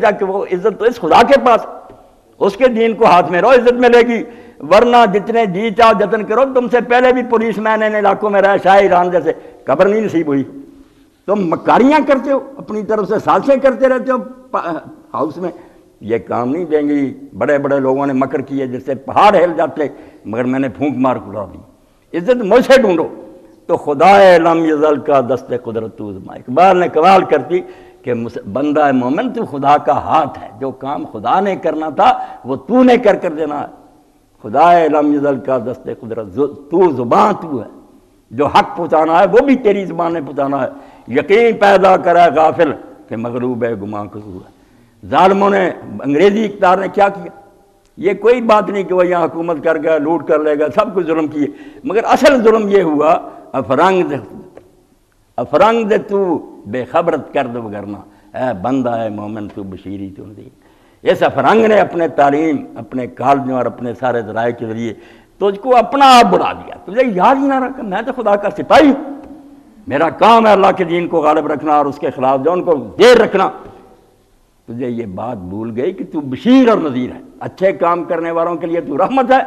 کہ وہ عزت تو اس خدا کے پاس، اس کے دین کو ہاتھ میں رہو، عزت ملے گی، ورنہ جتنے جی چاہو جتن کرو، تم سے پہلے بھی پولیس مین ان علاقوں میں رہا، شاہ ایران جیسے خبر نہیں نصیب ہوئی، تم مکاریاں کرتے ہو، اپنی طرف سے سازشیں کرتے رہتے ہو ہاؤس میں، یہ کام نہیں دیں گی۔ بڑے بڑے لوگوں نے مکر کیے جس سے پہاڑ ہل جاتے، مگر میں نے پھونک مار اڑا دی۔ عزت مجھ سے ڈھونڈو تو خدا لم یزل کا دست قدرت توزما۔ اقبال نے کمال کرتی کہ بندہ مومن تو خدا کا ہاتھ ہے، جو کام خدا نے کرنا تھا وہ تو نے کر دینا ہے۔ خدا لم یزل کا دست قدرت، تو زبان تو ہے، جو حق پہنچانا ہے وہ بھی تیری زبان نے پہنچانا ہے۔ یقین پیدا کرا غافل کہ مغلوب ہے گماں کو ہے۔ ظالموں نے، انگریزی اقتدار نے کیا کیا؟ یہ کوئی بات نہیں کہ وہ یہاں حکومت کر گیا، لوٹ کر لے گا، سب کچھ ظلم کیے، مگر اصل ظلم یہ ہوا افرنگ دے تو بے خبرت کر دو وگرنا، اے بندہ ہے مومن تو بشیری تو نذیر۔ اس افرنگ نے اپنے تعلیم، اپنے کالجوں اور اپنے سارے ذرائع کے ذریعے تجھ کو اپنا آپ بنا دیا، تجھے یاد ہی نہ رکھا میں تو خدا کا سپاہی ہوں، میرا کام ہے اللہ کے دین کو غالب رکھنا اور اس کے خلاف جو ان کو دیر رکھنا۔ تجھے یہ بات بھول گئی کہ تو بشیر اور نذیر ہے، اچھے کام کرنے والوں کے لیے تو رحمت ہے،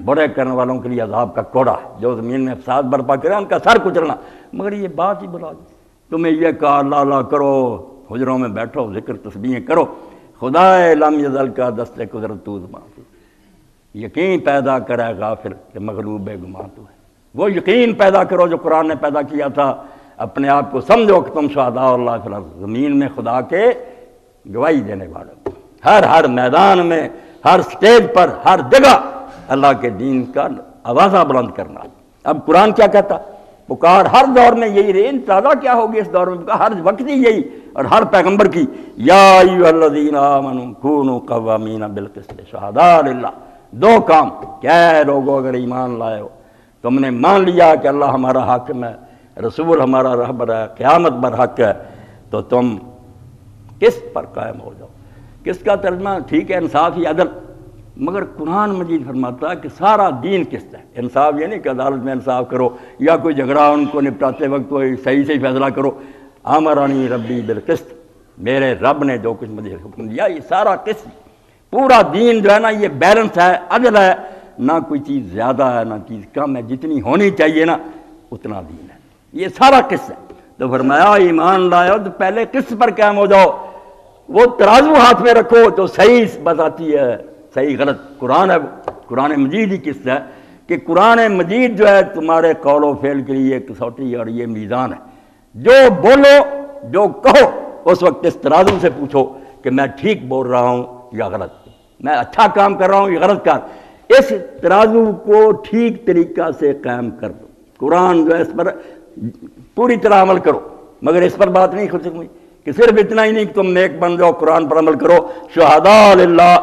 برے کرنے والوں کے لیے عذاب کا کوڑا ہے، جو زمین میں فساد برپا کرے ان کا سر کچلنا۔ مگر یہ بات ہی بلا دی، تمہیں یہ کہا اللہ اللہ کرو، حجروں میں بیٹھو، ذکر تسبیحیں کرو، خدا لم یزل کا دست قدرت توزما، یقین پیدا کرے غافل کہ مغلوب گماں تو ہے۔ وہ یقین پیدا کرو جو قرآن نے پیدا کیا تھا، اپنے آپ کو سمجھو کہ تم شہداء اللہ فی الارض، زمین میں خدا کے گواہی دینے والے، ہر میدان میں، ہر سٹیج پر، ہر جگہ اللہ کے دین کا آوازہ بلند کرنا۔ اب قرآن کیا کہتا؟ پکار ہر دور میں یہی رہی، تازہ کیا ہوگی اس دور میں؟ ہر وقت ہی یہی، اور ہر پیغمبر کی یا ایھا الذین آمنوا کونوا قوامین بالقسط شہداء للہ۔ دو کام کیا ہے لوگوں، اگر ایمان لائے ہو، تم نے مان لیا کہ اللہ ہمارا حاکم ہے، رسول ہمارا رہبر ہے، قیامت برحق ہے، تو تم قسط پر قائم ہو جاؤ۔ قسط کا ترجمہ ٹھیک ہے انصاف ہی، عدل، مگر قرآن مجید فرماتا ہے کہ سارا دین قسط ہے۔ انصاف یہ نہیں کہ عدالت میں انصاف کرو یا کوئی جھگڑا ان کو نپٹاتے وقت کوئی صحیح سے فیصلہ کرو۔ امرنی ربی بالقسط، میرے رب نے جو کچھ مجھے حکم دیا یہ سارا قسط، پورا دین جو ہے نا یہ بیلنس ہے، عدل ہے، نہ کوئی چیز زیادہ ہے نہ چیز کم ہے، جتنی ہونی چاہیے نا اتنا دین ہے، یہ سارا قسط ہے۔ تو فرمایا ایمان لائے ہو تو پہلے قسط پر قائم ہو جاؤ، وہ ترازو ہاتھ میں رکھو تو صحیح بتاتی ہے، صحیح غلط قرآن ہے، قرآن مجید ہی قسط ہے کہ قرآن مجید جو ہے تمہارے قول و فعل کے لیے کسوٹی اور یہ میزان ہے۔ جو بولو، جو کہو، اس وقت اس ترازو سے پوچھو کہ میں ٹھیک بول رہا ہوں یا غلط، میں اچھا کام کر رہا ہوں یا غلط کام۔ اس ترازو کو ٹھیک طریقہ سے قائم کر دو۔ قرآن جو ہے اس پر پوری طرح عمل کرو، مگر اس پر بات نہیں ختم ہوئی کہ صرف اتنا ہی نہیں کہ تم نیک بن جاؤ، قرآن پر عمل کرو، شہداء للہ۔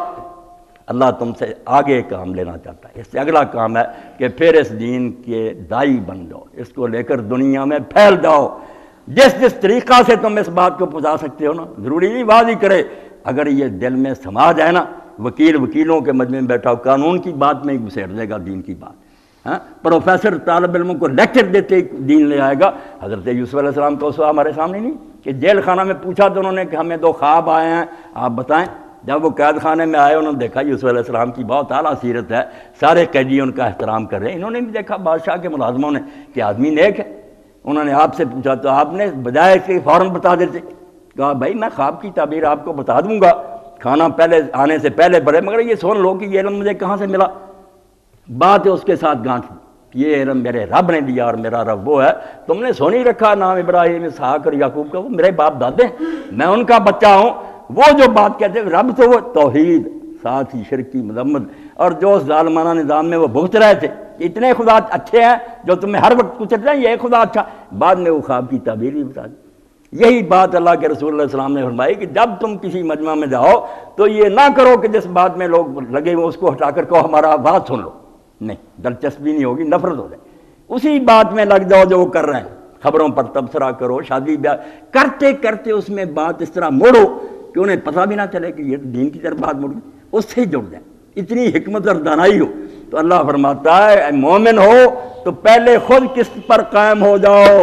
اللہ تم سے آگے کام لینا چاہتا ہے، اس سے اگلا کام ہے کہ پھر اس دین کے داعی بن جاؤ، اس کو لے کر دنیا میں پھیل جاؤ۔ جس طریقہ سے تم اس بات کو پہنچا سکتے ہو نا، ضروری نہیں واضح کرے، اگر یہ دل میں سما جائے نا، وکیلوں کے مجمع میں بیٹھا ہو، قانون کی بات میں گھسیٹ دے گا دین کی بات، پروفیسر طالب علموں کو لیکچر دیتے دین لے آئے گا۔ حضرت یوسف علیہ السلام کا اسوہ ہمارے سامنے نہیں کہ جیل خانہ میں پوچھا تو انہوں نے کہ ہمیں 2 خواب آئے ہیں آپ بتائیں۔ جب وہ قید خانے میں آئے انہوں نے دیکھا یوسف علیہ السلام کی بہت اعلیٰ سیرت ہے، سارے قیدی ان کا احترام کر رہے ہیں، انہوں نے بھی دیکھا بادشاہ کے ملازموں نے کہ آدمی نیک ہے۔ انہوں نے آپ سے پوچھا تو آپ نے بجائے کہ فوراً بتا دیتے، کہا بھائی میں خواب کی تعبیر آپ کو بتا دوں گا، کھانا پہلے آنے سے پہلے بڑھے، مگر یہ سن لو کہ یہ علم مجھے کہاں سے ملا۔ بات ہے اس کے ساتھ گانٹھ، یہ علم میرے رب نے دیا اور میرا رب وہ ہے، تم نے سو نہیں رکھا نام ابراہیم اسحاق اور یعقوب کا، وہ میرے باپ دادے ہیں، میں ان کا بچہ ہوں۔ وہ جو بات کہتے ہیں رب تو وہ توحید، ساتھ ہی شرک کی مذمت، اور جو اس ظالمانہ نظام میں وہ بھگت رہے تھے، اتنے خدا اچھے ہیں جو تمہیں ہر وقت کچھ رہے ہیں، یہ خدا اچھا، بعد میں وہ خواب کی تعبیر بھی بتا دی۔ یہی بات اللہ کے رسول علیہ السلام نے فرمائی کہ جب تم کسی مجمع میں جاؤ تو یہ نہ کرو کہ جس بات میں لوگ لگے ہوئے اس کو ہٹا کر کہو ہمارا بات سن لو، نہیں، دلچسپی نہیں ہوگی، نفرت ہو جائے، اسی بات میں لگ جاؤ جو وہ کر رہے ہیں۔ خبروں پر تبصرہ کرو، شادی بیاہ کرتے کرتے اس میں بات اس طرح موڑو کہ انہیں پتہ بھی نہ چلے کہ یہ دین کی طرف بات مڑ گئی، اس سے جڑ جائیں، اتنی حکمت اور دانائی ہو۔ تو اللہ فرماتا ہے اے مومن ہو تو پہلے خود قسط پر قائم ہو جاؤ،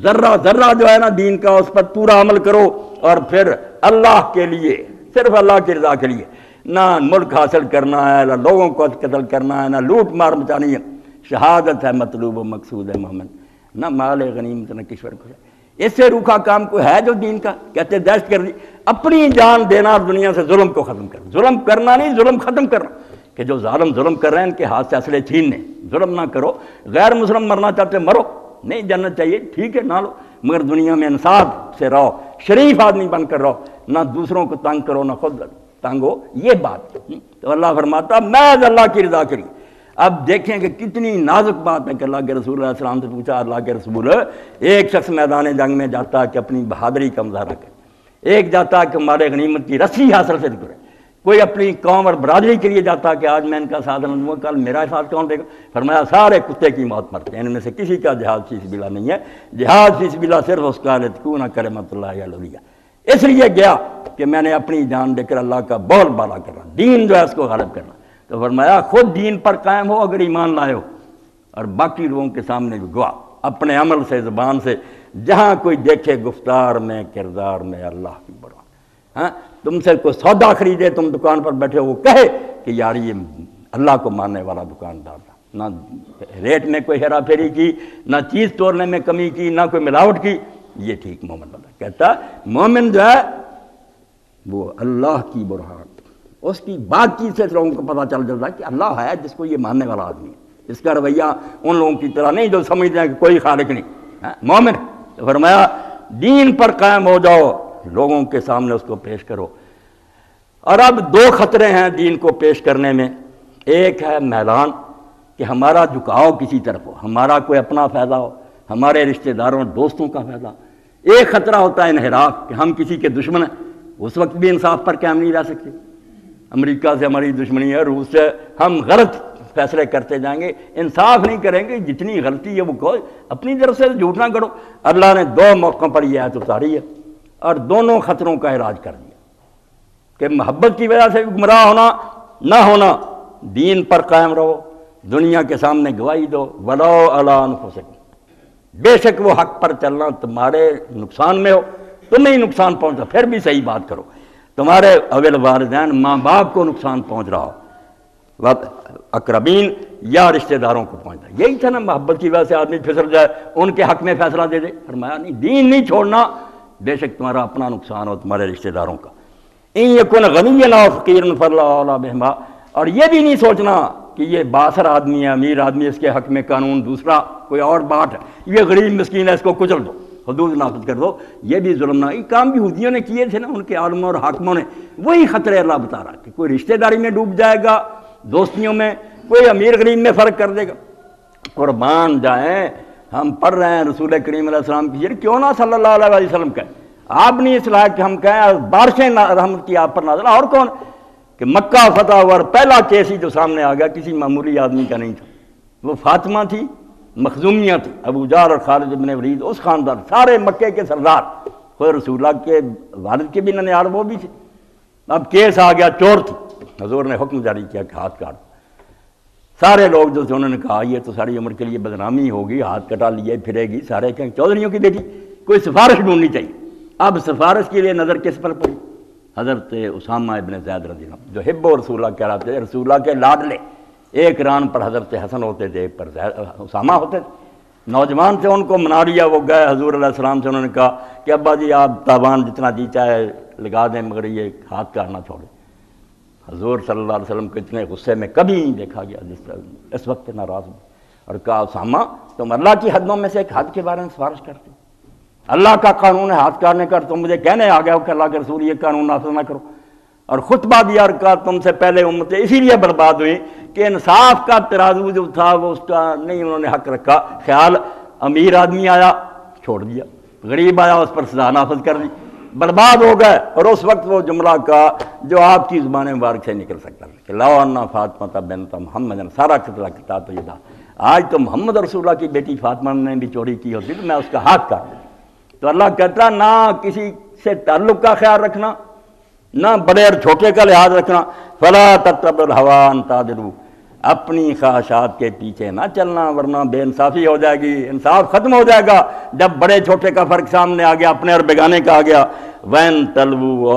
ذرہ ذرہ جو ہے نا دین کا اس پر پورا عمل کرو، اور پھر اللہ کے لیے، صرف اللہ کی رضا کے لیے، نہ ملک حاصل کرنا ہے، نہ لوگوں کو قتل کرنا ہے، نہ لوٹ مار مچانی ہے، شہادت ہے مطلوب و مقصود ہے مومن، نہ مال غنیمت نہ کشور کو ہے۔ اس سے روکھا کام کو ہے جو دین کا کہتے دہشت گردی، اپنی جان دینا اور دنیا سے ظلم کو ختم کرنا، ظلم کرنا نہیں، ظلم ختم کرنا، کہ جو ظلم کر رہے ہیں ان کے ہاتھ سے اسلحے چھیننے، ظلم نہ کرو، غیر مسلم مرنا چاہتے مرو، نہیں جاننا چاہیے ٹھیک ہے نہ لو، مگر دنیا میں انصاف سے رہو، شریف آدمی بن کر رہو، نہ دوسروں کو تنگ کرو نہ خود تنگ ہو، یہ بات۔ تو اللہ فرماتا محض اللہ کی رضا کے لیے۔ اب دیکھیں کہ کتنی نازک بات ہے کہ اللہ کے رسول علیہ السلام سے پوچھا، اللہ کے رسول ایک شخص میدان جنگ میں جاتا ہے کہ اپنی بہادری کا مظاہرہ کرے، ایک جاتا ہے کہ ہمارے غنیمت کی رسی حاصل سے کرے، کوئی اپنی قوم اور برادری کے لیے جاتا کہ آج میں ان کا ساتھ دوں گا، کل میرا ساتھ کون دے گا؟ فرمایا سارے کتے کی موت مرتے ہیں، ان میں سے کسی کا جہاد فی سبیل اللہ نہیں ہے، جہاد فی سبیل اللہ صرف اس کا لتکون کلمۃ اللہ علیہ، اس لیے گیا کہ میں نے اپنی جان دے کر اللہ کا بول بالا کرنا، دین جو ہے اس کو غالب کرنا۔ تو فرمایا خود دین پر قائم ہو اگر ایمان لائے ہو، اور باقی لوگوں کے سامنے بھی گواہ، اپنے عمل سے، زبان سے، جہاں کوئی دیکھے گفتار میں کردار میں اللہ کی بڑھا۔ ہاں تم سے کوئی سودا خریدے، تم دکان پر بیٹھے ہو، وہ کہے کہ یار یہ اللہ کو ماننے والا دکاندار تھا، نہ ریٹ میں کوئی ہیرا پھیری کی، نہ چیز توڑنے میں کمی کی، نہ کوئی ملاوٹ کی، یہ ٹھیک مومن بنا۔ کہتا مومن جو ہے وہ اللہ کی برہان، اس کی بات چیز سے لوگوں کو پتہ چل جاتا ہے کہ اللہ ہے جس کو یہ ماننے والا آدمی ہے، اس کا رویہ ان لوگوں کی طرح نہیں جو سمجھتے ہیں کہ کوئی خالق نہیں، مومن۔ تو فرمایا دین پر قائم ہو جاؤ، لوگوں کے سامنے اس کو پیش کرو۔ اور اب دو خطرے ہیں دین کو پیش کرنے میں، ایک ہے میلان کہ ہمارا جھکاؤ کسی طرف ہو، ہمارا کوئی اپنا فائدہ ہو، ہمارے رشتہ داروں دوستوں کا فائدہ۔ ایک خطرہ ہوتا ہے انحراف کہ ہم کسی کے دشمن ہیں، اس وقت بھی انصاف پر قائم نہیں رہ سکتے، امریکہ سے ہماری دشمنی ہے، روس سے، ہم غلط فیصلے کرتے جائیں گے، انصاف نہیں کریں گے، جتنی غلطی ہے وہ کہو، اپنی طرف سے جھوٹ نہ کرو۔ اللہ نے دو موقعوں پر یہ آیت اتاری ہے اور دونوں خطروں کا علاج کر دیا کہ محبت کی وجہ سے گمراہ ہونا نہ ہونا، دین پر قائم رہو، دنیا کے سامنے گواہی دو، وَلَوْ عَلَىٰ أَنفُسِكُمْ، بے شک وہ حق پر چلنا تمہارے نقصان میں ہو، تمہیں ہی نقصان پہنچا، پھر بھی صحیح بات کرو، تمہارے اول والدین ماں باپ کو نقصان پہنچ رہا ہو، اقربین یا رشتہ داروں کو پہنچتا ہے، یہی تھا نا، محبت کی وجہ سے آدمی پھسل جائے، ان کے حق میں فیصلہ دے دے۔ فرمایا نہیں، دین نہیں چھوڑنا، بے شک تمہارا اپنا نقصان ہو، تمہارے رشتہ داروں کا۔ ان یکن غنیا او فقیرا فاللہ اعلیٰ بہما، اور یہ بھی نہیں سوچنا کہ یہ باثر آدمی ہے، امیر آدمی، اس کے حق میں قانون دوسرا کوئی اور بات ہے، یہ غریب مسکین ہے اس کو کچل دو، حدود نافذ کر دو، یہ بھی ظلم نہ۔ یہ کام بھی یہودیوں نے کیے تھے نا، ان کے عالموں اور حاکموں نے، وہی خطرے اللہ بتا رہا کہ کوئی رشتہ داری میں ڈوب جائے گا، دوستیوں میں، کوئی امیر غریب میں فرق کر دے گا۔ قربان جائیں، ہم پڑھ رہے ہیں رسول کریم علیہ السلام کی، کیوں نہ صلی اللہ علیہ وسلم کہیں، آپ نہیں اس لائق کہ ہم کہیں بارشیں رحمت کی آپ پر نازل، اور کون کہ مکہ فتح ہوا، پہلا کیس ہی جو سامنے آ گیا کسی معمولی آدمی کا نہیں تھا، وہ فاطمہ تھی، مخزومیہ تھی، ابو جہل اور خالد بن ولید، اس خاندان، سارے مکے کے سردار، خود رسول اللہ کے والد کے بھی ننیال وہ بھی تھے۔ اب کیس آ گیا، چور تھی، حضور نے حکم جاری کیا کہ ہاتھ کاٹ۔ سارے لوگ جو تھے انہوں نے کہا یہ تو ساری عمر کے لیے بدنامی ہوگی، ہاتھ کٹا لیے پھرے گی، سارے کہیں چودھریوں کی بیٹی، کوئی سفارش ڈھونڈنی چاہیے۔ اب سفارش کے لیے نظر کس پر پڑی؟ حضرت اسامہ ابن زید رضی اللہ عنہ، جو حب و رسول اللہ کہلاتے تھے، رسول اللہ کے لاڈلے، ایک ران پر حضرت حسن ہوتے تھے، ایک پر اسامہ ہوتے تھے، نوجوان سے ان کو منا لیا، وہ گئے حضور علیہ السلام سے، انہوں نے کہا کہ ابا جی آپ تاوان جتنا جی چاہے لگا دیں مگر یہ ہاتھ کاٹنا چھوڑیں۔ حضور صلی اللہ علیہ وسلم کو اتنے غصے میں کبھی نہیں دیکھا گیا جس طرح اس وقت ناراض ہوئے، اور کہا اسامہ تم اللہ کی حدوں میں سے ایک حد کے بارے میں سفارش کرتے، اللہ کا قانون ہے ہاتھ کاٹنے کا، تم مجھے کہنے آ گئے ہو کہ اللہ کے رسول یہ قانون نافذ نہ کرو، اور خطبہ دیا اور کہا تم سے پہلے امتیں اسی لیے برباد ہوئی کہ انصاف کا ترازو جو تھا وہ اس کا نہیں انہوں نے حق رکھا خیال، امیر آدمی آیا چھوڑ دیا، غریب آیا اس پر سزا نافذ کر دی، برباد ہو گئے۔ اور اس وقت وہ جملہ کہا جو آپ کی زبان مبارک سے نکل سکتا ہے کہ لا انا فاطمہ بنت محمد، سارا قتلہ کتا تو یہ تھا، آج تو محمد رسول اللہ کی بیٹی فاطمہ نے بھی چوری کی ہوتی تو میں اس کا ہاتھ کاٹ دیتا۔ تو اللہ کہتا نہ کسی سے تعلق کا خیال رکھنا، نہ بڑے اور چھوٹے کا لحاظ رکھنا، فلا تتبعوا الہوی ان تعدلوا، اپنی خواہشات کے پیچھے نہ چلنا، ورنہ بے انصافی ہو جائے گی، انصاف ختم ہو جائے گا جب بڑے چھوٹے کا فرق سامنے آ گیا، اپنے اور بیگانے کا آ گیا۔ وَإِن تَلْوُوا